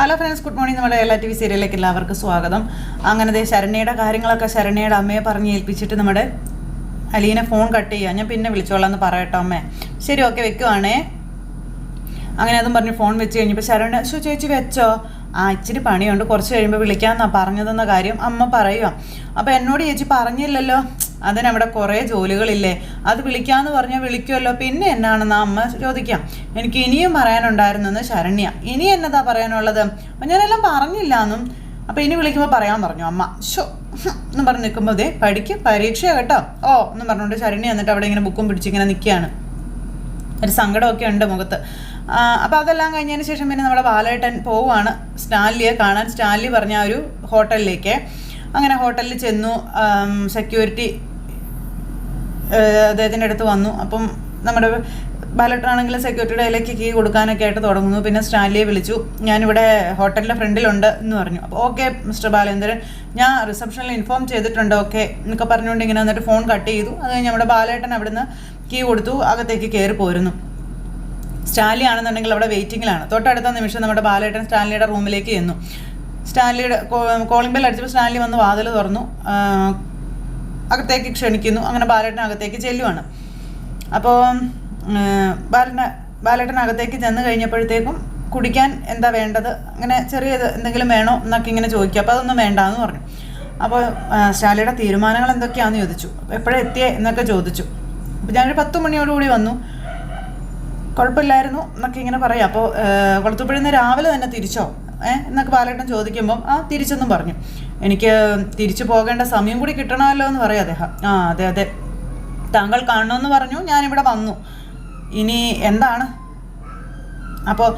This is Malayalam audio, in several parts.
Hello friends, good morning. നമ്മുടെ എല്ലാ TV സീരിയലിലേക്ക് എല്ലാവർക്കും സ്വാഗതം. അങ്ങനെ ശരണ്യയുടെ കാര്യങ്ങളൊക്കെ ശരണ്യയുടെ അമ്മയെ പറഞ്ഞ് ഏൽപ്പിച്ചിട്ട് നമ്മുടെ അലീനെ ഫോൺ കട്ട് ചെയ്യുക. ഞാൻ പിന്നെ വിളിച്ചോളാം എന്ന് പറയട്ടോ അമ്മേ. ശരി, ഓക്കെ, വെക്കുവാണേ. അങ്ങനെ അതും പറഞ്ഞ് ഫോൺ വെച്ച് കഴിഞ്ഞപ്പോൾ ശരണ്യ ചേച്ചി വെച്ചോ, ഇച്ചിരി പണിയുണ്ട്, കുറച്ച് കഴിയുമ്പോൾ വിളിക്കാമെന്നാണ് പറഞ്ഞതെന്ന കാര്യം അമ്മ പറയുക. അപ്പോൾ എന്നോട് ചേച്ചി പറഞ്ഞില്ലല്ലോ, അതിനവിടെ കുറേ ജോലികളില്ലേ, അത് വിളിക്കാമെന്ന് പറഞ്ഞാൽ വിളിക്കുമല്ലോ, പിന്നെ എന്നാണെന്ന് അമ്മ ചോദിക്കാം. എനിക്ക് ഇനിയും പറയാനുണ്ടായിരുന്നെന്ന് ശരണ്യ. ഇനി എന്നതാ പറയാനുള്ളത്? അപ്പം ഞാനെല്ലാം പറഞ്ഞില്ല എന്നും. അപ്പോൾ ഇനി വിളിക്കുമ്പോൾ പറയാൻ പറഞ്ഞു അമ്മ. എന്ന് പറഞ്ഞ് നിൽക്കുമ്പോൾ ദേ പരീക്ഷയാണ് കേട്ടോ എന്നും പറഞ്ഞുകൊണ്ട് ശരണ്യ എന്നിട്ട് അവിടെ ഇങ്ങനെ ബുക്കും പിടിച്ചിങ്ങനെ നിൽക്കുകയാണ്. ഒരു സങ്കടമൊക്കെ ഉണ്ട് മുഖത്ത്. അപ്പോൾ അതെല്ലാം കഴിഞ്ഞതിന് ശേഷം പിന്നെ നമ്മുടെ ബാലേട്ടൻ പോവുകയാണ് സ്റ്റാൻലിയെ കാണാൻ. സ്റ്റാൻലി പറഞ്ഞ ഒരു ഹോട്ടലിലേക്ക്. അങ്ങനെ ഹോട്ടലിൽ ചെന്നു. സെക്യൂരിറ്റി അദ്ദേഹത്തിൻ്റെ അടുത്ത് വന്നു. അപ്പം നമ്മുടെ ബാലേട്ടനാണെങ്കിൽ സെക്യൂരിറ്റിയുടെ കയ്യിലേക്ക് കീ കൊടുക്കാനൊക്കെ ആയിട്ട് തുടങ്ങുന്നു. പിന്നെ സ്റ്റാൻലിയെ വിളിച്ചു. ഞാനിവിടെ ഹോട്ടലിൻ്റെ ഫ്രണ്ടിലുണ്ട് എന്ന് പറഞ്ഞു. അപ്പോൾ ഓക്കെ മിസ്റ്റർ ബാലേന്ദ്രൻ, ഞാൻ റിസപ്ഷനിൽ ഇൻഫോം ചെയ്തിട്ടുണ്ട്, ഓക്കെ എന്നൊക്കെ പറഞ്ഞുകൊണ്ട് ഇങ്ങനെ വന്നിട്ട് ഫോൺ കട്ട് ചെയ്തു. അത് കഴിഞ്ഞ് നമ്മുടെ ബാലേട്ടൻ അവിടുന്ന് കീ കൊടുത്തു, അകത്തേക്ക് കയറി പോരുന്നു. സ്റ്റാൻലി ആണെന്നുണ്ടെങ്കിൽ അവിടെ വെയിറ്റിങ്ങിലാണ്. തൊട്ടടുത്ത നിമിഷം നമ്മുടെ ബാലേട്ടൻ സ്റ്റാൻലിയുടെ റൂമിലേക്ക് ചെന്നു. സ്റ്റാൻലിയുടെ കോളിംഗ് ബെൽ അടിച്ചപ്പോൾ സ്റ്റാൻലി വന്ന് വാതിൽ തുറന്നു, അകത്തേക്ക് ക്ഷണിക്കുന്നു. അങ്ങനെ ബാലേട്ടൻ അകത്തേക്ക് ചെല്ലുവാണ്. അപ്പോൾ ബാലേട്ടൻ അകത്തേക്ക് ചെന്ന് കഴിഞ്ഞപ്പോഴത്തേക്കും കുടിക്കാൻ എന്താ വേണ്ടത്, അങ്ങനെ ചെറിയത് എന്തെങ്കിലും വേണോ എന്നൊക്കെ ഇങ്ങനെ ചോദിക്കുക. അപ്പോൾ അതൊന്നും വേണ്ടാന്ന് പറഞ്ഞു. അപ്പോൾ സ്റ്റാൻലിയുടെ തീരുമാനങ്ങൾ എന്തൊക്കെയാണെന്ന് ചോദിച്ചു. എപ്പോഴാണ് എത്തിയേ എന്നൊക്കെ ചോദിച്ചു. അപ്പോൾ ഞാനൊരു 10 മണിയോടുകൂടി വന്നു, കുഴപ്പമില്ലായിരുന്നു എന്നൊക്കെ ഇങ്ങനെ പറയാം. അപ്പോൾ കൊളത്തുപുഴയിൽ നിന്ന് രാവിലെ തന്നെ തിരിച്ചോ എന്നൊക്കെ ബാലേട്ടൻ ചോദിക്കുമ്പം തിരിച്ചെന്നും പറഞ്ഞു. എനിക്ക് തിരിച്ചു പോകേണ്ട സമയം കൂടി കിട്ടണമല്ലോ എന്ന് പറയും അദ്ദേഹം. അതെ അതെ, താങ്കൾ കാണണമെന്ന് പറഞ്ഞു, ഞാനിവിടെ വന്നു. ഇനി എന്താണ്? അപ്പോൾ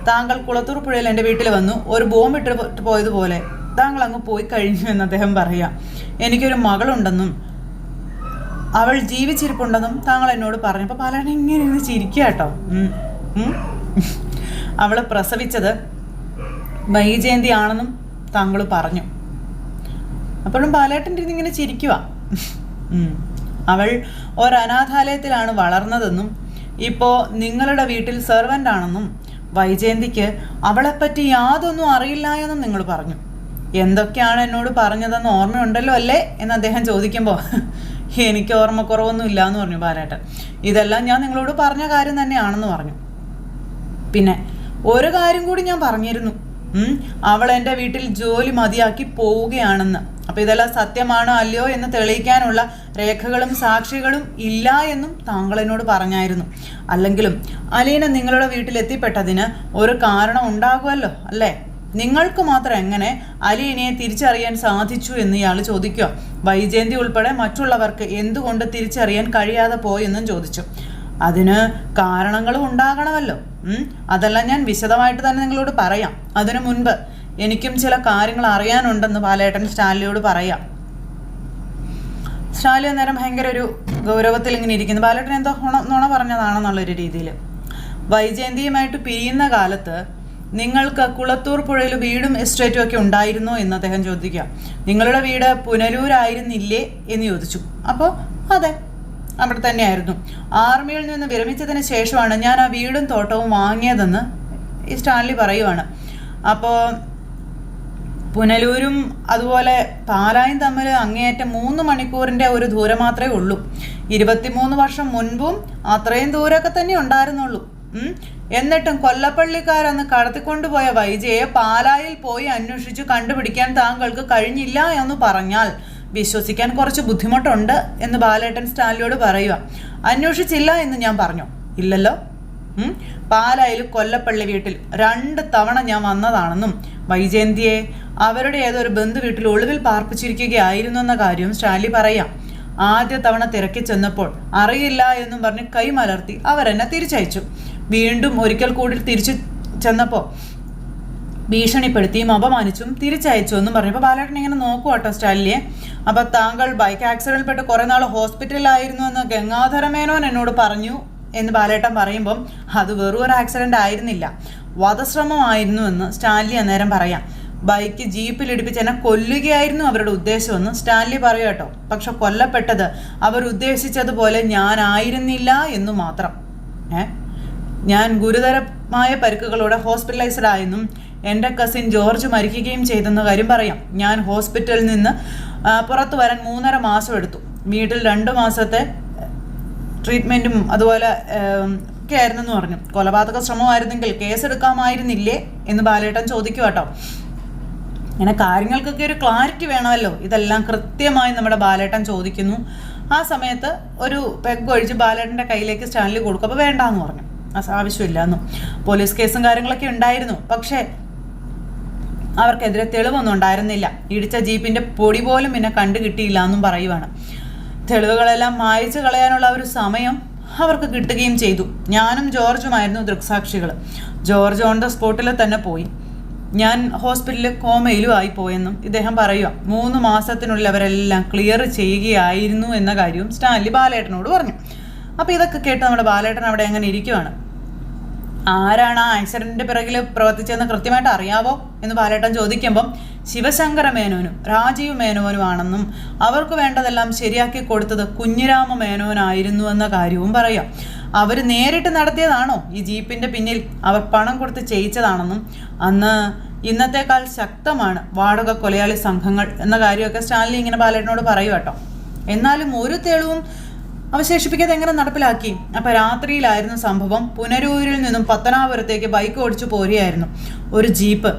താങ്കൾ കുളത്തൂർ പുഴയിൽ എൻ്റെ വീട്ടിൽ വന്നു, ഒരു ബോംബ് ഇട്ട് പോയതുപോലെ താങ്കൾ അങ്ങ് പോയി കഴിഞ്ഞു എന്ന് അദ്ദേഹം പറയാം. എനിക്കൊരു മകളുണ്ടെന്നും അവൾ ജീവിച്ചിരിപ്പുണ്ടെന്നും താങ്കൾ എന്നോട് പറഞ്ഞു. അപ്പോൾ ബാലേട്ടൻ ഇങ്ങനെ ഇരുന്ന് ചിരിക്കുക കേട്ടോ. അവളെ പ്രസവിച്ചത് വൈജയന്തി ആണെന്നും താങ്കൾ പറഞ്ഞു. അപ്പോഴും ബാലേട്ടൻ്റെ ഇരുന്ന് ഇങ്ങനെ ചിരിക്കുക. അവൾ ഒരനാഥാലയത്തിലാണ് വളർന്നതെന്നും ഇപ്പോൾ നിങ്ങളുടെ വീട്ടിൽ സെർവൻ്റ് ആണെന്നും വൈജയന്തിക്ക് അവളെപ്പറ്റി യാതൊന്നും അറിയില്ല എന്നും നിങ്ങൾ പറഞ്ഞു. എന്തൊക്കെയാണ് എന്നോട് പറഞ്ഞതെന്ന് ഓർമ്മയുണ്ടല്ലോ അല്ലേ എന്ന് അദ്ദേഹം ചോദിക്കുമ്പോൾ എനിക്ക് ഓർമ്മക്കുറവൊന്നും ഇല്ല എന്ന് പറഞ്ഞു ബാലേട്ടൻ. ഇതെല്ലാം ഞാൻ നിങ്ങളോട് പറഞ്ഞ കാര്യം തന്നെയാണെന്ന് പറഞ്ഞു. പിന്നെ ഒരു കാര്യം കൂടി ഞാൻ പറഞ്ഞിരുന്നു, അവൾ എൻ്റെ വീട്ടിൽ ജോലി മതിയാക്കി പോവുകയാണെന്ന്. അപ്പോൾ ഇതെല്ലാം സത്യമാണോ അല്ലയോ എന്ന് തെളിയിക്കാനുള്ള രേഖകളും സാക്ഷികളും ഇല്ല എന്നും താങ്കൾ എന്നോട് പറഞ്ഞായിരുന്നു. അല്ലെങ്കിലും അലീന നിങ്ങളുടെ വീട്ടിൽ എത്തിപ്പെട്ടതിന് ഒരു കാരണം ഉണ്ടാകുമല്ലോ അല്ലേ? നിങ്ങൾക്ക് മാത്രം എങ്ങനെ അലീനയെ തിരിച്ചറിയാൻ സാധിച്ചു എന്ന് ഇയാൾ ചോദിക്കുക. വൈജയന്തി ഉൾപ്പെടെ മറ്റുള്ളവർക്ക് എന്തുകൊണ്ട് തിരിച്ചറിയാൻ കഴിയാതെ പോയെന്നും ചോദിച്ചു. അതിന് കാരണങ്ങളും ഉണ്ടാകണമല്ലോ. അതെല്ലാം ഞാൻ വിശദമായിട്ട് തന്നെ നിങ്ങളോട് പറയാം. അതിനു മുൻപ് എനിക്കും ചില കാര്യങ്ങൾ അറിയാനുണ്ടെന്ന് ബാലേട്ടൻ സ്റ്റാൻലിയോട് പറയാം. സ്റ്റാൻലി അന്നേരം ഭയങ്കര ഒരു ഗൗരവത്തിൽ ഇങ്ങനെ ഇരിക്കുന്നു. ബാലേട്ടൻ എന്തോ നുണ പറഞ്ഞതാണെന്നുള്ളൊരു രീതിയിൽ. വൈജയന്തിയുമായിട്ട് പിരിയുന്ന കാലത്ത് നിങ്ങൾക്ക് കുളത്തൂർ പുഴയിൽ വീടും എസ്റ്റേറ്റും ഒക്കെ ഉണ്ടായിരുന്നോ എന്ന് അദ്ദേഹം ചോദിക്കുക. നിങ്ങളുടെ വീട് പുനലൂരായിരുന്നില്ലേ എന്ന് ചോദിച്ചു. അപ്പോൾ അതെ, അവിടെ തന്നെയായിരുന്നു. ആർമിയിൽ നിന്ന് വിരമിച്ചതിന് ശേഷമാണ് ഞാൻ ആ വീടും തോട്ടവും വാങ്ങിയതെന്ന് ഈ സ്റ്റാൻലി പറയുവാണ്. അപ്പോൾ പുനലൂരും അതുപോലെ പാലായും തമ്മിൽ അങ്ങേയറ്റം 3 മണിക്കൂറിൻ്റെ ഒരു ദൂരം മാത്രമേ ഉള്ളൂ. 23 വർഷം മുൻപും അത്രയും ദൂരമൊക്കെ തന്നെ ഉണ്ടായിരുന്നുള്ളൂ. എന്നിട്ടും കൊല്ലപ്പള്ളിക്കാരന്ന് കടത്തിക്കൊണ്ടുപോയ വൈജയെ പാലായിൽ പോയി അന്വേഷിച്ച് കണ്ടുപിടിക്കാൻ താങ്കൾക്ക് കഴിഞ്ഞില്ല എന്ന് പറഞ്ഞാൽ വിശ്വസിക്കാൻ കുറച്ച് ബുദ്ധിമുട്ടുണ്ട് എന്ന് ബാലേട്ടൻ സ്റ്റാൻലിയോട് പറയുക. അന്വേഷിച്ചില്ല എന്ന് ഞാൻ പറഞ്ഞു ഇല്ലല്ലോ. പാലായിൽ കൊല്ലപ്പള്ളി വീട്ടിൽ 2 തവണ ഞാൻ വന്നതാണെന്നും വൈജയന്തിയെ അവരുടെ ഏതൊരു ബന്ധു വീട്ടിൽ ഒളിവിൽ പാർപ്പിച്ചിരിക്കുകയായിരുന്നു എന്ന കാര്യം സ്റ്റാൻലി പറയാം. ആദ്യ തവണ തിരക്കി ചെന്നപ്പോൾ അറിയില്ല എന്നും പറഞ്ഞ് കൈമലർത്തി അവരെന്നെ തിരിച്ചയച്ചു. വീണ്ടും ഒരിക്കൽ കൂടി തിരിച്ചു ചെന്നപ്പോൾ ഭീഷണിപ്പെടുത്തിയും അപമാനിച്ചും തിരിച്ചയച്ചു എന്നും പറഞ്ഞപ്പോൾ ബാലേട്ടൻ ഇങ്ങനെ നോക്കുക കേട്ടോ സ്റ്റാൻലിയെ. അപ്പോൾ താങ്കൾ ബൈക്ക് ആക്സിഡന്റിൽപ്പെട്ട് കുറേ നാൾ ഹോസ്പിറ്റലിലായിരുന്നു എന്ന് ഗംഗാധര മേനോൻ എന്നോട് പറഞ്ഞു എന്ന് ബാലേട്ടൻ പറയുമ്പം അത് വെറും ഒരു ആക്സിഡന്റ് ആയിരുന്നില്ല, വധശ്രമമായിരുന്നു എന്ന് സ്റ്റാൻലി അന്നേരം പറയാം. ബൈക്ക് ജീപ്പിലിടിപ്പിച്ച് എന്നെ കൊല്ലുകയായിരുന്നു അവരുടെ ഉദ്ദേശമെന്ന് സ്റ്റാൻലി പറയുക കേട്ടോ. പക്ഷെ കൊല്ലപ്പെട്ടത് അവർ ഉദ്ദേശിച്ചതുപോലെ ഞാനായിരുന്നില്ല എന്നു മാത്രം. ഞാൻ ഗുരുതരമായ പരിക്കുകളോടെ ഹോസ്പിറ്റലൈസ്ഡ് ആയെന്നും എൻ്റെ കസിൻ ജോർജ് മരിക്കുകയും ചെയ്തെന്ന കാര്യം പറയാം. ഞാൻ ഹോസ്പിറ്റലിൽ നിന്ന് പുറത്തു വരാൻ 3.5 മാസം എടുത്തു. വീട്ടിൽ 2 മാസത്തെ ട്രീറ്റ്മെൻറ്റും അതുപോലെ ഒക്കെ ആയിരുന്നെന്ന് പറഞ്ഞു. കൊലപാതക ശ്രമമായിരുന്നെങ്കിൽ കേസെടുക്കാമായിരുന്നില്ലേ എന്ന് ബാലേട്ടൻ ചോദിക്കുക കേട്ടോ. ഇങ്ങനെ കാര്യങ്ങൾക്കൊക്കെ ഒരു ക്ലാരിറ്റി വേണമല്ലോ. ഇതെല്ലാം കൃത്യമായി നമ്മുടെ ബാലേട്ടൻ ചോദിക്കുന്നു. ആ സമയത്ത് ഒരു പെഗ് ഒഴിച്ച് ബാലേട്ടൻ്റെ കയ്യിലേക്ക് സ്റ്റാൻലി കൊടുക്കും. അപ്പോൾ വേണ്ടാന്ന് പറഞ്ഞു, ആവശ്യമില്ല എന്നും. പോലീസ് കേസും കാര്യങ്ങളൊക്കെ ഉണ്ടായിരുന്നു, പക്ഷേ അവർക്കെതിരെ തെളിവൊന്നും ഉണ്ടായിരുന്നില്ല. ഇടിച്ച ജീപ്പിൻ്റെ പൊടി പോലും പിന്നെ കണ്ടു കിട്ടിയില്ല എന്നും പറയുവാണ്. തെളിവുകളെല്ലാം മായ്ച്ചു കളയാനുള്ള ഒരു സമയം അവർക്ക് കിട്ടുകയും ചെയ്തു. ഞാനും ജോർജുമായിരുന്നു ദൃക്സാക്ഷികൾ. ജോർജ് ഓൺ ദ സ്പോട്ടിൽ തന്നെ പോയി. ഞാൻ ഹോസ്പിറ്റലിൽ കോമയിലും ആയി പോയെന്നും ഇദ്ദേഹം പറയുക. 3 മാസത്തിനുള്ളിൽ അവരെല്ലാം ക്ലിയർ ചെയ്യുകയായിരുന്നു എന്ന കാര്യവും സ്റ്റാൻലി ബാലേട്ടനോട് പറഞ്ഞു. അപ്പോൾ ഇതൊക്കെ കേട്ട് നമ്മുടെ ബാലേട്ടൻ അവിടെ അങ്ങനെ ഇരിക്കുവാണ്. ആരാണ് ആ ആക്സിഡൻറ്റിൻ്റെ പിറകിൽ പ്രവർത്തിച്ചതെന്ന് കൃത്യമായിട്ട് അറിയാവോ എന്ന് ബാലേട്ടൻ ചോദിക്കുമ്പം ശിവശങ്കര മേനോനും രാജീവ് മേനോനും ആണെന്നും അവർക്ക് വേണ്ടതെല്ലാം ശരിയാക്കി കൊടുത്തത് കുഞ്ഞിരാമ മേനോനായിരുന്നു എന്ന കാര്യവും പറയാം. അവർ നേരിട്ട് നടത്തിയതാണോ ഈ ജീപ്പിൻ്റെ പിന്നിൽ, അവർ പണം കൊടുത്ത് ചെയ്യിച്ചതാണെന്നും അന്ന് ഇന്നത്തേക്കാൾ ശക്തമാണ് വാടക കൊലയാളി സംഘങ്ങൾ എന്ന കാര്യമൊക്കെ സ്റ്റാൻലി ഇങ്ങനെ ബാലേട്ടനോട് പറയും കേട്ടോ. എന്നാലും ഒരു തെളിവും അവശേഷിപ്പിക്കാതെ എങ്ങനെ നടപ്പിലാക്കി? അപ്പം രാത്രിയിലായിരുന്നു സംഭവം. പുനരൂരിൽ നിന്നും പത്തനാപുരത്തേക്ക് ബൈക്ക് ഓടിച്ചു പോരുകയായിരുന്നു. ഒരു ജീപ്പ്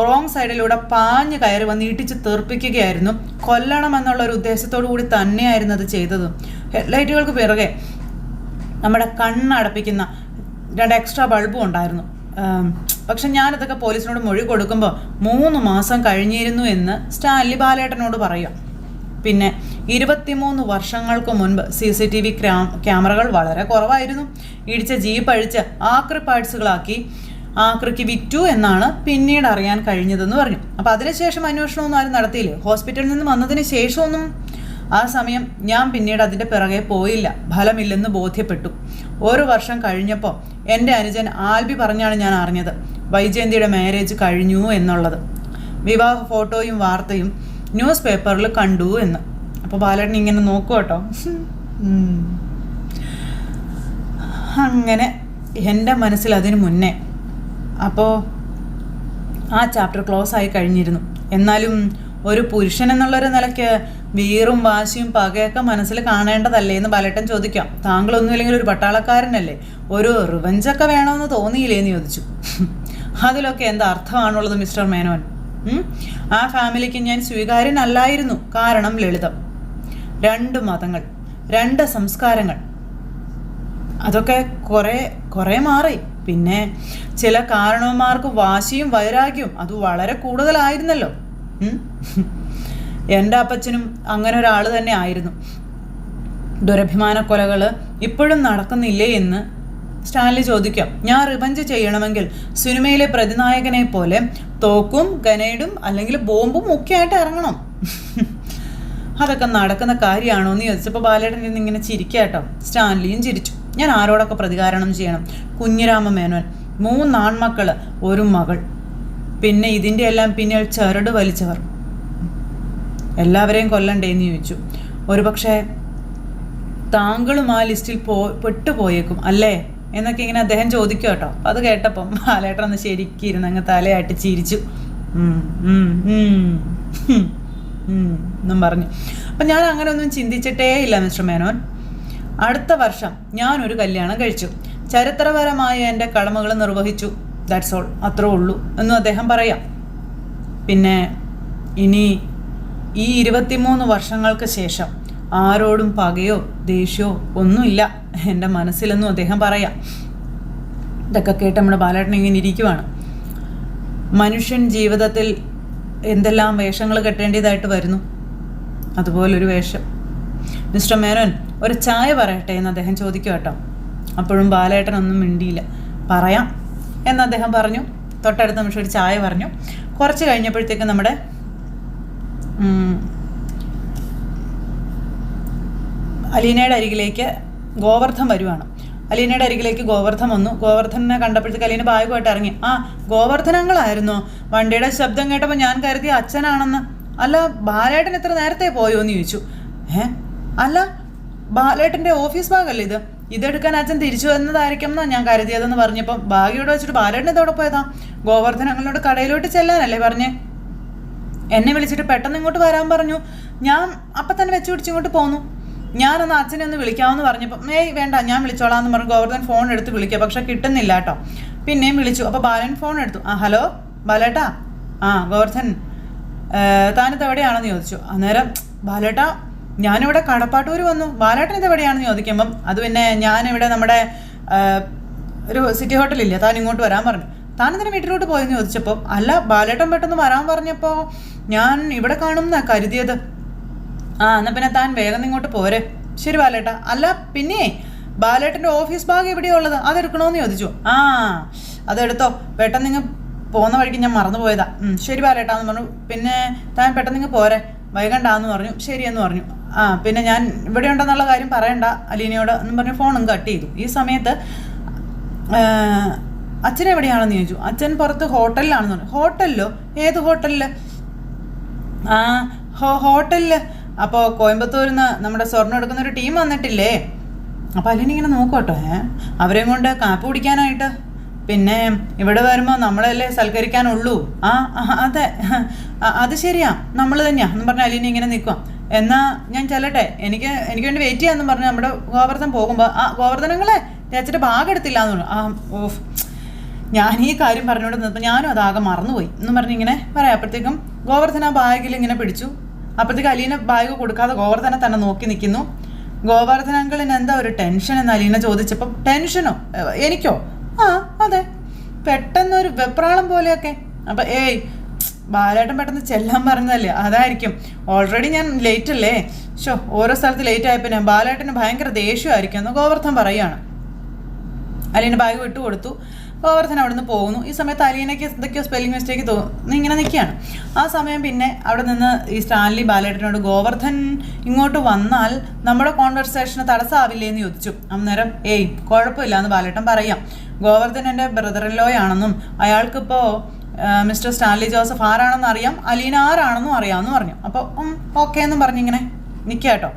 റോങ് സൈഡിലൂടെ പാഞ്ഞു കയറി വന്ന് ഇടിച്ച് തെറിപ്പിക്കുകയായിരുന്നു. കൊല്ലണമെന്നുള്ള ഒരു ഉദ്ദേശത്തോടു കൂടി തന്നെയായിരുന്നു അത് ചെയ്തത്. ഹെഡ്ലൈറ്റുകൾക്ക് പിറകെ നമ്മുടെ കണ്ണടപ്പിക്കുന്ന 2 എക്സ്ട്രാ ബൾബും ഉണ്ടായിരുന്നു. പക്ഷെ ഞാനിതൊക്കെ പോലീസിനോട് മൊഴി കൊടുക്കുമ്പോൾ 3 മാസം കഴിഞ്ഞിരുന്നു എന്ന് സ്റ്റാൻലി ബാലേട്ടനോട് പറയാം. പിന്നെ 23 വർഷങ്ങൾക്ക് മുൻപ് CCTV ക്യാമറകൾ വളരെ കുറവായിരുന്നു. ഇടിച്ച ജീപ്പ് അഴിച്ച് ആക്രി പാർട്സുകളാക്കി ആക്രിക്ക് വിറ്റു എന്നാണ് പിന്നീട് അറിയാൻ കഴിഞ്ഞതെന്ന് പറഞ്ഞു. അപ്പോൾ അതിനുശേഷം അന്വേഷണമൊന്നും ആരും നടത്തിയില്ലേ? ഹോസ്പിറ്റലിൽ നിന്ന് വന്നതിന് ശേഷമൊന്നും. ആ സമയം ഞാൻ പിന്നീട് അതിൻ്റെ പിറകെ പോയില്ല. ഫലമില്ലെന്ന് ബോധ്യപ്പെട്ടു. 1 വർഷം കഴിഞ്ഞപ്പോൾ എൻ്റെ അനുജൻ ആൽബി പറഞ്ഞാണ് ഞാൻ അറിഞ്ഞത് വൈജയന്തിയുടെ മാരേജ് കഴിഞ്ഞു എന്നുള്ളത്. വിവാഹ ഫോട്ടോയും വാർത്തയും ന്യൂസ് പേപ്പറിൽ കണ്ടു എന്ന്. അപ്പോൾ ബാലേട്ടൻ ഇങ്ങനെ നോക്കുക കേട്ടോ. അങ്ങനെ എൻ്റെ മനസ്സിൽ അതിനു മുന്നേ അപ്പോൾ ആ ചാപ്റ്റർ ക്ലോസ് ആയി കഴിഞ്ഞിരുന്നു. എന്നാലും ഒരു പുരുഷൻ എന്നുള്ളൊരു നിലയ്ക്ക് വീറും വാശിയും പകയൊക്കെ മനസ്സിൽ കാണേണ്ടതല്ലേ എന്ന് ബാലേട്ടൻ ചോദിക്കാം. താങ്കളൊന്നുമില്ലെങ്കിൽ ഒരു പട്ടാളക്കാരനല്ലേ, ഒരു റിവഞ്ചൊക്കെ വേണമെന്ന് തോന്നിയില്ലേ എന്ന് ചോദിച്ചു. അതിലൊക്കെ എന്താ അർത്ഥമാണുള്ളത് മിസ്റ്റർ മേനോൻ? ആ ഫാമിലിക്ക് ഞാൻ സ്വീകാര്യനല്ലായിരുന്നു. കാരണം ലളിതം. 2 മതങ്ങൾ, 2 സംസ്കാരങ്ങൾ, അതൊക്കെ കുറേ മാറി. പിന്നെ ചില കാരണവന്മാർക്ക് വാശിയും വൈരാഗ്യവും അത് വളരെ കൂടുതലായിരുന്നല്ലോ. എൻ്റെ അപ്പച്ചനും അങ്ങനെ ഒരാൾ തന്നെ ആയിരുന്നു. ദുരഭിമാന കൊലകൾ ഇപ്പോഴും നടക്കുന്നില്ലേ എന്ന് സ്റ്റാൻലി ചോദിക്കാം. ഞാൻ റിവഞ്ച് ചെയ്യണമെങ്കിൽ സിനിമയിലെ പ്രതിനായകനെ പോലെ തോക്കും ഗ്രനേഡും അല്ലെങ്കിൽ ബോംബും ഒക്കെ ആയിട്ട് ഇറങ്ങണം. അതൊക്കെ നടക്കുന്ന കാര്യമാണോ എന്ന് ചോദിച്ചപ്പോൾ ബാലേട്ടൻ ഇങ്ങനെ ചിരിക്കുക കേട്ടോ. സ്റ്റാൻലിയും ചിരിച്ചു. ഞാൻ ആരോടൊക്കെ പ്രതികാരണം ചെയ്യണം? കുഞ്ഞിരാമ മേനോൻ, 3 ആൺമക്കൾ, 1 മകൾ, പിന്നെ ഇതിൻ്റെ എല്ലാം പിന്നിൽ ചരട് വലിച്ചവർ, എല്ലാവരെയും കൊല്ലണ്ടേന്ന് ചോദിച്ചു. ഒരുപക്ഷെ താങ്കളും ആ ലിസ്റ്റിൽ പെട്ടുപോയേക്കും അല്ലേ എന്നൊക്കെ ഇങ്ങനെ അദ്ദേഹം ചോദിക്കും കേട്ടോ. അപ്പം അത് കേട്ടപ്പം ബാലേട്ടൻ ഒന്ന് ശരിക്കും ഇരുന്ന് അങ്ങ് തലയാട്ടി ചിരിച്ചു എന്നും പറഞ്ഞു. അപ്പം ഞാൻ അങ്ങനെ ഒന്നും ചിന്തിച്ചിട്ടേ ഇല്ല മിസ്റ്റർ മേനോൻ. അടുത്ത വർഷം ഞാനൊരു കല്യാണം കഴിച്ചു. ചരിത്രപരമായ എൻ്റെ കടമകൾ നിർവഹിച്ചു. ദാറ്റ്സ് ഓൾ, അത്രേ ഉള്ളൂ എന്നും അദ്ദേഹം പറയാം. പിന്നെ ഇനി ഈ 23 വർഷങ്ങൾക്ക് ശേഷം ആരോടും പകയോ ദേഷ്യമോ ഒന്നുമില്ല എൻ്റെ മനസ്സിലെന്നും അദ്ദേഹം പറയാം. ഇതൊക്കെ കേട്ട് നമ്മുടെ ബാലേട്ടൻ ഇങ്ങനെ ഇരിക്കുവാണ്. മനുഷ്യൻ ജീവിതത്തിൽ എന്തെല്ലാം വേഷങ്ങൾ കെട്ടേണ്ടതായിട്ട് വരുന്നു, അതുപോലൊരു വേഷം. മിസ്റ്റർ മേനോൻ, ഒരു ചായ പറയട്ടെ എന്ന് അദ്ദേഹം ചോദിക്കും കേട്ടോ. അപ്പോഴും ബാലേട്ടനൊന്നും മിണ്ടിയില്ല. പറയാം എന്ന് അദ്ദേഹം പറഞ്ഞു. തൊട്ടടുത്ത നിമിഷം ഒരു ചായ പറഞ്ഞു. കുറച്ച് കഴിഞ്ഞപ്പോഴത്തേക്കും നമ്മുടെ അലീനയുടെ അരികിലേക്ക് ഗോവർദ്ധൻ വരുവാണ്. അലീനയുടെ അരികിലേക്ക് ഗോവർദ്ധൻ വന്നു. ഗോവർദ്ധനെ കണ്ടപ്പോഴത്തേക്ക് അലീന ബാഗുമായിട്ട് ഇറങ്ങി. ആ, ഗോവർദ്ധൻ അങ്കിളായിരുന്നോ? വണ്ടിയുടെ ശബ്ദം കേട്ടപ്പോൾ ഞാൻ കരുതി അച്ഛനാണെന്ന്. അല്ല, ബാലേട്ടൻ എത്ര നേരത്തെ പോയോ എന്ന് ചോദിച്ചു. അല്ല, ബാലേട്ടൻ്റെ ഓഫീസ് ബാഗല്ലേ ഇത്? ഇതെടുക്കാൻ അച്ഛൻ തിരിച്ചു വന്നതായിരിക്കും എന്നാണ് ഞാൻ കരുതിയതെന്ന് പറഞ്ഞപ്പം ബാഗ് ഇവിടെ വെച്ചിട്ട് ബാലേട്ടൻ ഇതോടെ പോയതാ? ഗോവർദ്ധൻ അങ്ങളോട് കടയിലോട്ട് ചെല്ലാനല്ലേ പറഞ്ഞേ? എന്നെ വിളിച്ചിട്ട് പെട്ടെന്ന് ഇങ്ങോട്ട് വരാൻ പറഞ്ഞു. ഞാൻ അപ്പം തന്നെ വെച്ച് പിടിച്ചിങ്ങോട്ട് പോന്നു. ഞാനൊന്ന് അച്ഛനെ ഒന്ന് വിളിക്കാമെന്ന് പറഞ്ഞപ്പം വേണ്ട ഞാൻ വിളിച്ചോളാം എന്ന് പറഞ്ഞു ഗോവർദ്ധൻ ഫോൺ എടുത്ത് വിളിക്കുക. പക്ഷെ കിട്ടുന്നില്ല കേട്ടോ. പിന്നെയും വിളിച്ചു. അപ്പോൾ ബാലൻ ഫോൺ എടുത്തു. ഹലോ ബാലേട്ടാ. ഗോവർദ്ധൻ താനിത് എവിടെയാണെന്ന് ചോദിച്ചു. അന്നേരം ബാലേട്ടാ ഞാനിവിടെ കടപ്പാട്ടൂർ വന്നു. ബാലേട്ടൻ ഇത് എവിടെയാണെന്ന് ചോദിക്കുമ്പം അത് പിന്നെ ഞാനിവിടെ നമ്മുടെ ഒരു സിറ്റി ഹോട്ടലില്ലേ, താൻ ഇങ്ങോട്ട് വരാൻ പറഞ്ഞു. താനെന്തിനാ വീട്ടിലോട്ട് പോയെന്ന് ചോദിച്ചപ്പോൾ അല്ല ബാലേട്ടൻ പെട്ടെന്ന് വരാൻ പറഞ്ഞപ്പോൾ ഞാൻ ഇവിടെ കാണുമെന്നാണ് കരുതിയത്. എന്നാൽ പിന്നെ താൻ വേഗം ഇങ്ങോട്ട് പോരെ. ശരി ബാലേട്ടാ. അല്ല പിന്നെ ബാലേട്ടൻ്റെ ഓഫീസ് ബാഗ് എവിടെയാ ഉള്ളത്, അതെടുക്കണമെന്ന് ചോദിച്ചു. അതെടുത്തോ, പെട്ടെന്ന് നിങ്ങൾ പോകുന്ന വഴിക്ക് ഞാൻ മറന്നു പോയതാ. ശരി ബാലേട്ടാന്ന് പറഞ്ഞു. പിന്നെ താൻ പെട്ടെന്ന് നിങ്ങൾ പോരെ, വൈകണ്ടാന്ന് പറഞ്ഞു. ശരിയെന്ന് പറഞ്ഞു. പിന്നെ ഞാൻ ഇവിടെ ഉണ്ടെന്നുള്ള കാര്യം പറയണ്ട അലീനയോട് എന്നും പറഞ്ഞ് ഫോണും കട്ട് ചെയ്തു. ഈ സമയത്ത് അച്ഛൻ എവിടെയാണെന്ന് ചോദിച്ചു. അച്ഛൻ പുറത്ത് ഹോട്ടലിലാണെന്ന് പറഞ്ഞു. ഹോട്ടലിലോ? ഏത് ഹോട്ടലിൽ? ഹോട്ടലിൽ. അപ്പോൾ കോയമ്പത്തൂരിൽ നിന്ന് നമ്മുടെ സ്വർണ്ണം എടുക്കുന്ന ഒരു ടീം വന്നിട്ടില്ലേ? അപ്പോൾ അലീന ഇങ്ങനെ നോക്കോട്ടോ, അവരെയും കൊണ്ട് കാപ്പ് കുടിക്കാനായിട്ട്. പിന്നെ ഇവിടെ വരുമ്പോൾ നമ്മളല്ലേ സൽക്കരിക്കാനുള്ളൂ. അതെ അത് ശരിയാ, നമ്മൾ തന്നെയാ എന്ന് പറഞ്ഞ അലീന ഇങ്ങനെ നിൽക്കുക. എന്നാൽ ഞാൻ ചെല്ലട്ടെ, എനിക്ക് വേണ്ടി വെയിറ്റ് ചെയ്യാമെന്ന് പറഞ്ഞ് നമ്മുടെ ഗോവർദ്ധൻ പോകുമ്പോൾ ഗോവർദ്ധനങ്ങളെ ചേച്ചിയുടെ ഭാഗം എടുത്തില്ല എന്ന് പറഞ്ഞു. ഞാൻ ഈ കാര്യം പറഞ്ഞുകൊണ്ട് നിന്നപ്പോൾ ഞാനും അതാകെ മറന്നുപോയി എന്ന് പറഞ്ഞ് ഇങ്ങനെ പറയാം. അപ്പോഴത്തേക്കും ഗോവർദ്ധന ആ ബാഗിൽ ഇങ്ങനെ പിടിച്ചു. അപ്പോഴത്തേക്ക് അലീന ബാഗ് കൊടുക്കാതെ ഗോവർദ്ധനെ തന്നെ നോക്കി നിൽക്കുന്നു. ഗോവർദ്ധന അങ്കിളിന് എന്താ ഒരു ടെൻഷൻ എന്ന് അലീന ചോദിച്ചപ്പം ടെൻഷനോ? എനിക്കോ? അതെ, പെട്ടെന്നൊരു വെപ്രാളം പോലെയൊക്കെ. അപ്പം ബാലേട്ടൻ പെട്ടെന്ന് ചെല്ലാൻ പറഞ്ഞതല്ലേ, അതായിരിക്കും. ഓൾറെഡി ഞാൻ ലേറ്റ് അല്ലേ. ഓരോ സ്ഥലത്ത് ലേറ്റ് ആയപ്പോൾ ഞാൻ ബാലേട്ടന് ഭയങ്കര ദേഷ്യമായിരിക്കും എന്ന് ഗോവർദ്ധൻ പറയുകയാണ്. അലീന ബാഗ് വിട്ടു കൊടുത്തു. ഗോവർദ്ധൻ അവിടെ നിന്ന് പോകുന്നു. ഈ സമയത്ത് അലീനയ്ക്ക് എന്തൊക്കെയോ സ്പെല്ലിംഗ് മിസ്റ്റേക്ക് തോന്നി ഇങ്ങനെ നിൽക്കുകയാണ്. ആ സമയം പിന്നെ അവിടെ നിന്ന് ഈ സ്റ്റാൻലി ബാലേട്ടനോട് ഗോവർദ്ധൻ ഇങ്ങോട്ട് വന്നാൽ നമ്മുടെ കോൺവെർസേഷന് തടസ്സമാവില്ലേ എന്ന് ചോദിച്ചു. അന്നേരം കുഴപ്പമില്ല എന്ന് ബാലേട്ടൻ പറയാം. ഗോവർദ്ധൻ എൻ്റെ ബ്രദർ ഇൻ ലോ ആണെന്നും അയാൾക്കിപ്പോൾ മിസ്റ്റർ സ്റ്റാൻലി ജോസഫ് ആരാണെന്ന് അറിയാം, അലീന ആരാണെന്നും അറിയാമെന്ന് പറഞ്ഞു. അപ്പോൾ ഓക്കെ എന്നും പറഞ്ഞിങ്ങനെ നിൽക്കുക കേട്ടോ.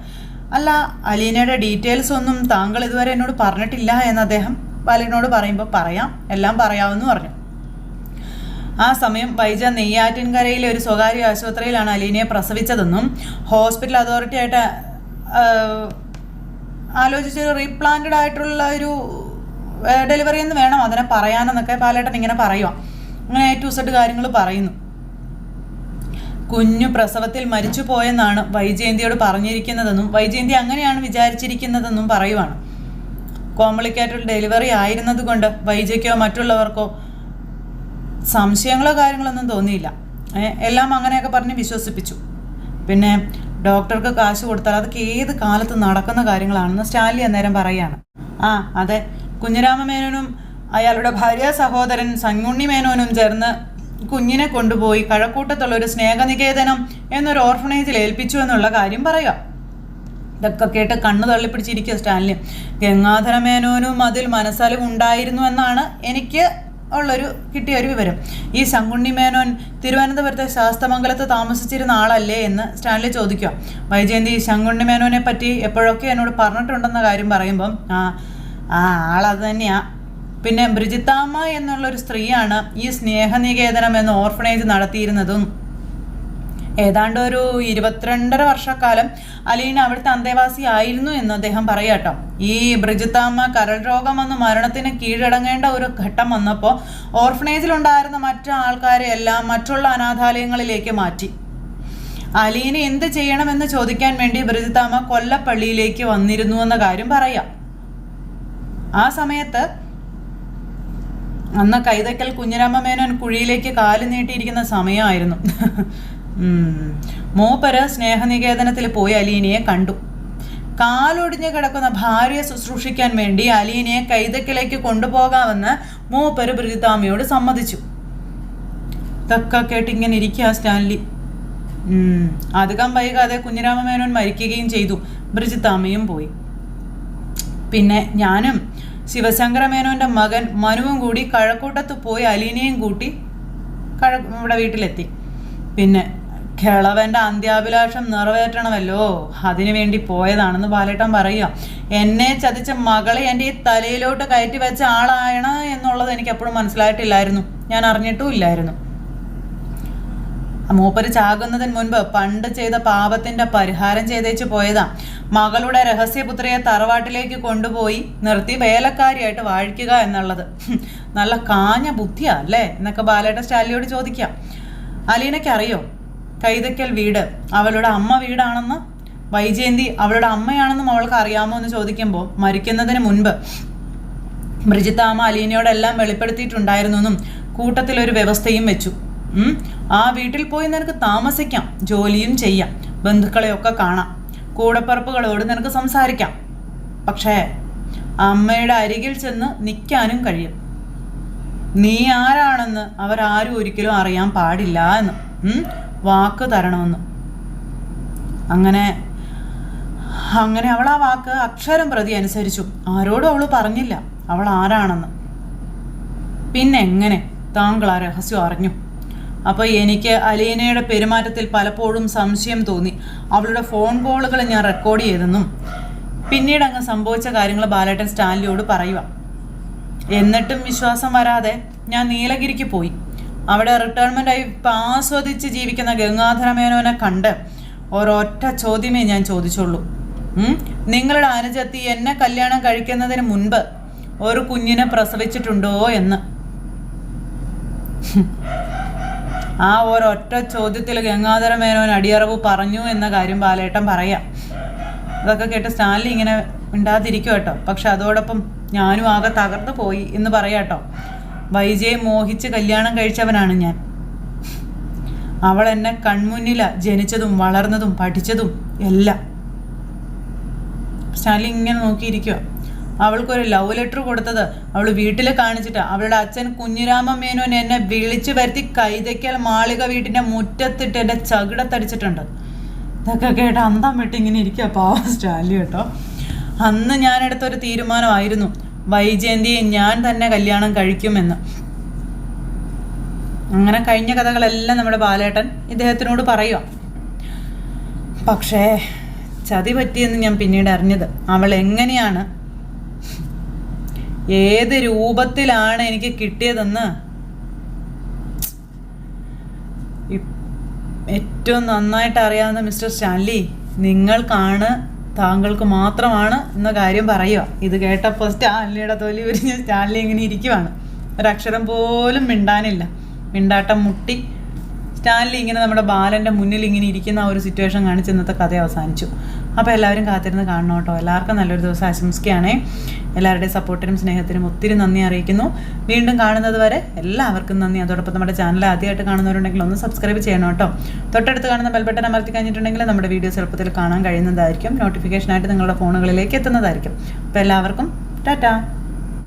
അല്ല അലീനയുടെ ഡീറ്റെയിൽസ് ഒന്നും താങ്കൾ ഇതുവരെ എന്നോട് പറഞ്ഞിട്ടില്ല എന്ന് അദ്ദേഹം ബാലേട്ടനോട് പറയുമ്പോൾ പറയാം, എല്ലാം പറയാമെന്ന് പറഞ്ഞു. ആ സമയം വൈജ നെയ്യാറ്റിൻകരയിലെ ഒരു സ്വകാര്യ ആശുപത്രിയിലാണ് അലീനയെ പ്രസവിച്ചതെന്നും ഹോസ്പിറ്റൽ അതോറിറ്റി ആയിട്ട് ആലോചിച്ച് റീപ്ലാന്റഡ് ആയിട്ടുള്ള ഒരു ഡെലിവറി എന്ന് വേണം അതിനെ പറയാനെന്നൊക്കെ ബാലേട്ടൻ ഇങ്ങനെ പറയുക. അങ്ങനെ A to Z കാര്യങ്ങൾ പറയുന്നു. കുഞ്ഞു പ്രസവത്തിൽ മരിച്ചു പോയെന്നാണ് വൈജയന്തിയോട് പറഞ്ഞിരിക്കുന്നതെന്നും വൈജയന്തി അങ്ങനെയാണ് വിചാരിച്ചിരിക്കുന്നതെന്നും പറയുവാണ്. കോംപ്ലിക്കേറ്റഡ് ഡെലിവറി ആയിരുന്നത് കൊണ്ട് വൈജയ്ക്കോ മറ്റുള്ളവർക്കോ സംശയങ്ങളോ കാര്യങ്ങളൊന്നും തോന്നിയില്ല. എല്ലാം അങ്ങനെയൊക്കെ പറഞ്ഞ് വിശ്വസിപ്പിച്ചു. പിന്നെ ഡോക്ടർക്ക് കാശ് കൊടുത്താൽ അതൊക്കെ ഏത് കാലത്ത് നടക്കുന്ന കാര്യങ്ങളാണെന്ന് സ്റ്റാൻലി അന്നേരം പറയുകയാണ്. അതെ, കുഞ്ഞിരാമ മേനോനും അയാളുടെ ഭാര്യ സഹോദരൻ സങ്ങുണ്ണി മേനോനും ചേർന്ന് കുഞ്ഞിനെ കൊണ്ടുപോയി കഴക്കൂട്ടത്തുള്ള ഒരു സ്നേഹനികേതനം എന്നൊരു ഓർഫണേജിൽ ഏൽപ്പിച്ചു എന്നുള്ള കാര്യം പറയുക. ഇതൊക്കെ കേട്ട് കണ്ണു തള്ളിപ്പിടിച്ചിരിക്കുക സ്റ്റാൻലി. ഗംഗാധര മേനോനും അതിൽ മനസ്സലിവുണ്ടായിരുന്നു എന്നാണ് എനിക്ക് കിട്ടിയ ഒരു വിവരം. ഈ ശങ്കുണ്ണി മേനോൻ തിരുവനന്തപുരത്തെ ശാസ്തമംഗലത്ത് താമസിച്ചിരുന്ന ആളല്ലേ എന്ന് സ്റ്റാൻലി ചോദിക്കുക. വൈജയന്തി ശങ്കുണ്ണി മേനോനെ പറ്റി എപ്പോഴൊക്കെ എന്നോട് പറഞ്ഞിട്ടുണ്ടെന്ന കാര്യം പറയുമ്പം ആളത് തന്നെയാ. പിന്നെ ബ്രിജിത്താമ്മ എന്നുള്ളൊരു സ്ത്രീയാണ് ഈ സ്നേഹനികേതനം എന്ന ഓർഫണേജ് നടത്തിയിരുന്നതും. ഏതാണ്ട് ഒരു 22.5 വർഷക്കാലം അലീന അവിടുത്തെ അന്തേവാസി ആയിരുന്നു എന്ന് അദ്ദേഹം പറയാട്ടോ. ഈ ബ്രിജിത്താമ്മ കരൾ രോഗം വന്ന് മരണത്തിന് കീഴടങ്ങേണ്ട ഒരു ഘട്ടം വന്നപ്പോൾ ഓർഫണേജിലുണ്ടായിരുന്ന മറ്റു ആൾക്കാരെ എല്ലാം മറ്റുള്ള അനാഥാലയങ്ങളിലേക്ക് മാറ്റി. അലീന എന്ത് ചെയ്യണമെന്ന് ചോദിക്കാൻ വേണ്ടി ബ്രിജിത്താമ്മ കൊല്ലപ്പള്ളിയിലേക്ക് വന്നിരുന്നു എന്ന കാര്യം പറയാം. ആ സമയത്ത് അന്ന് കൈതക്കൽ കുഞ്ഞിരാമ മേനോൻ കുഴിയിലേക്ക് കാല് നീട്ടിയിരിക്കുന്ന സമയമായിരുന്നു. മൂപ്പര് സ്നേഹനികേതനത്തിൽ പോയി അലീനയെ കണ്ടു. കാലൊടിഞ്ഞ് കിടക്കുന്ന ഭാര്യയെ ശുശ്രൂഷിക്കാൻ വേണ്ടി അലീനയെ കൈതക്കലേക്ക് കൊണ്ടുപോകാമെന്ന് മൂപ്പര് ബ്രിജിത്താമ്മയോട് സമ്മതിച്ചു. ഇതൊക്കെ കേട്ട് ഇങ്ങനെ ഇരിക്കുക സ്റ്റാൻലി. അധികം വൈകാതെ കുഞ്ഞിരാമ മേനോൻ മരിക്കുകയും ചെയ്തു. ബ്രിജിത്താമ്മയും പോയി. പിന്നെ ഞാനും ശിവശങ്കര മേനോൻ്റെ മകൻ മനുവും കൂടി കഴക്കൂട്ടത്ത് പോയി അലീനയും കൂട്ടി ഇവിടെ വീട്ടിലെത്തി. പിന്നെ കിളവൻ്റെ അന്ത്യാഭിലാഷം നിറവേറ്റണമല്ലോ, അതിനു വേണ്ടി പോയതാണെന്ന് ബാലേട്ടൻ പറയുക. എന്നെ ചതിച്ച മകളെ എൻ്റെ ഈ തലയിലോട്ട് കയറ്റി വെച്ച ആളാണ് എന്നുള്ളത് എനിക്ക് എപ്പോഴും മനസ്സിലായിട്ടില്ലായിരുന്നു, ഞാൻ അറിഞ്ഞിട്ടും ഇല്ലായിരുന്നു. മൂപ്പര് ചാകുന്നതിന് മുൻപ് പണ്ട് ചെയ്ത പാപത്തിന്റെ പരിഹാരം ചെയ്തേച്ച് പോയതാ. മകളുടെ രഹസ്യപുത്രിയെ തറവാട്ടിലേക്ക് കൊണ്ടുപോയി നിർത്തി വേലക്കാരിയായിട്ട് വാഴിക്കുക എന്നുള്ളത് നല്ല കാഞ്ഞ ബുദ്ധിയാ അല്ലേ എന്നൊക്കെ ബാലേട്ടൻ സ്റ്റാലിയോട് ചോദിക്കാം. അലീനയ്ക്ക് അറിയോ കൈതയ്ക്കൽ വീട് അവളുടെ അമ്മ വീടാണെന്ന്? വൈജയന്തി അവളുടെ അമ്മയാണെന്നും അവൾക്ക് അറിയാമോ എന്ന് ചോദിക്കുമ്പോൾ മരിക്കുന്നതിന് മുൻപ് ബ്രിജിത്താമ്മ അലീനയോടെല്ലാം വെളിപ്പെടുത്തിയിട്ടുണ്ടായിരുന്നു എന്നും കൂട്ടത്തിലൊരു വ്യവസ്ഥയും വെച്ചു. ആ വീട്ടിൽ പോയി നിനക്ക് താമസിക്കാം, ജോലിയും ചെയ്യാം, ബന്ധുക്കളെയൊക്കെ കാണാം, കൂടപ്പറപ്പുകളോട് നിനക്ക് സംസാരിക്കാം. പക്ഷേ അമ്മയുടെ അരികിൽ ചെന്ന് നിൽക്കാനും കഴിയും. നീ ആരാണെന്ന് അവരാരും ഒരിക്കലും അറിയാൻ പാടില്ല എന്ന് വാക്ക് തരണമെന്ന്. അങ്ങനെ അവൾ ആ വാക്ക് അക്ഷരം പ്രതി അനുസരിച്ചു. ആരോടും അവൾ പറഞ്ഞില്ല അവൾ ആരാണെന്ന്. പിന്നെ എങ്ങനെ താങ്കൾ ആ രഹസ്യം അറിഞ്ഞു? അപ്പോൾ എനിക്ക് അലീനയുടെ പെരുമാറ്റത്തിൽ പലപ്പോഴും സംശയം തോന്നി. അവളുടെ ഫോൺ കോളുകൾ ഞാൻ റെക്കോർഡ് ചെയ്തെന്നും പിന്നീട് അങ്ങ് സംഭവിച്ച കാര്യങ്ങൾ ബാലേട്ടൻ സ്റ്റാൻലിയോട് പറയുക. എന്നിട്ടും വിശ്വാസം വരാതെ ഞാൻ നീലഗിരിക്ക് പോയി. അവിടെ റിട്ടയർമെൻ്റായി ആസ്വദിച്ച് ജീവിക്കുന്ന ഗംഗാധര മേനോനെ കണ്ട് ഒരൊറ്റ ചോദ്യമേ ഞാൻ ചോദിച്ചുള്ളൂ. നിങ്ങളുടെ അനുജത്തി എന്നെ കല്യാണം കഴിക്കുന്നതിന് മുൻപ് ഒരു കുഞ്ഞിനെ പ്രസവിച്ചിട്ടുണ്ടോ എന്ന്. ആ ഒരൊറ്റ ചോദ്യത്തിൽ ഗംഗാധര മേനോൻ അടിയറവ് പറഞ്ഞു എന്ന കാര്യം ബാലേട്ടൻ പറയാം. അതൊക്കെ കേട്ട് സ്റ്റാൻലി ഇങ്ങനെ മിണ്ടാതിരിക്കും കേട്ടോ. പക്ഷെ അതോടൊപ്പം ഞാനും ആകെ തകർന്നു പോയി എന്ന് പറയാട്ടോ. വൈജയെ മോഹിച്ച് കല്യാണം കഴിച്ചവനാണ് ഞാൻ. അവൾ എന്നെ കൺമുന്നില ജനിച്ചതും വളർന്നതും പഠിച്ചതും എല്ലാം. സ്റ്റാൻലി ഇങ്ങനെ നോക്കിയിരിക്കുക. അവൾക്കൊരു ലവ് ലെറ്റർ കൊടുത്തത് അവൾ വീട്ടിൽ കാണിച്ചിട്ട് അവളുടെ അച്ഛൻ കുഞ്ഞിരാമ മേനോൻ എന്നെ വിളിച്ചു വരുത്തി കൈതയ്ക്കൽ മാളിക വീട്ടിൻ്റെ മുറ്റത്തിട്ട് എൻ്റെ ചകിടത്തടിച്ചിട്ടുണ്ട്. ഇതൊക്കെ കേട്ട് അന്തം വിട്ട് ഇങ്ങനെ ഇരിക്കുക പാവ സ്റ്റാൻലി കേട്ടോ. അന്ന് ഞാനെടുത്തൊരു തീരുമാനമായിരുന്നു, വൈജയന്തിയെ ഞാൻ തന്നെ കല്യാണം കഴിക്കുമെന്ന്. അങ്ങനെ കഴിഞ്ഞ കഥകളെല്ലാം നമ്മുടെ ബാലേട്ടൻ ഇദ്ദേഹത്തിനോട് പറയുക. പക്ഷേ ചതി പറ്റിയെന്ന് ഞാൻ പിന്നീട് അറിഞ്ഞത്. അവൾ എങ്ങനെയാണ്, ഏത് രൂപത്തിലാണ് എനിക്ക് കിട്ടിയതെന്ന് ഏറ്റവും നന്നായിട്ട് അറിയാവുന്ന മിസ്റ്റർ സ്റ്റാൻലി നിങ്ങൾക്കാണ്, താങ്കൾക്ക് മാത്രമാണ് എന്ന കാര്യം പറയുക. ഇത് കേട്ടപ്പോൾ സ്റ്റാൻലിയുടെ തൊലി ഉരിഞ്ഞ് സ്റ്റാൻലി ഇങ്ങനെ ഇരിക്കുവാണ്. ഒരക്ഷരം പോലും മിണ്ടാനില്ല. മിണ്ടാട്ടം മുട്ടി സ്റ്റാൻലി ഇങ്ങനെ നമ്മുടെ ബാലൻ്റെ മുന്നിൽ ഇങ്ങനെ ഇരിക്കുന്ന ആ ഒരു സിറ്റുവേഷൻ കാണിച്ച് ഇന്നത്തെ കഥ അവസാനിച്ചു. അപ്പോൾ എല്ലാവരും കാത്തിരുന്ന് കാണണം കേട്ടോ. എല്ലാവർക്കും നല്ലൊരു ദിവസം ആശംസിക്കുകയാണേ. എല്ലാവരുടെയും സപ്പോർട്ടിനും സ്നേഹത്തിനും ഒത്തിരി നന്ദി അറിയിക്കുന്നു. വീണ്ടും കാണുന്നത് വരെ എല്ലാവർക്കും നന്ദി. അതോടൊപ്പം നമ്മുടെ ചാനൽ ആദ്യമായിട്ട് കാണുന്നവരുണ്ടെങ്കിൽ ഒന്ന് സബ്സ്ക്രൈബ് ചെയ്യണം കേട്ടോ. തൊട്ടടുത്ത് കാണുന്ന ബെൽ ബട്ടൺ അമർത്തി കഴിഞ്ഞിട്ടുണ്ടെങ്കിൽ നമ്മുടെ വീഡിയോസ് എളുപ്പത്തിൽ കാണാൻ കഴിയുന്നതായിരിക്കും. നോട്ടിഫിക്കേഷനായിട്ട് നിങ്ങളുടെ ഫോണുകളിലേക്ക് എത്തുന്നതായിരിക്കും. അപ്പോൾ എല്ലാവർക്കും ടാറ്റാ.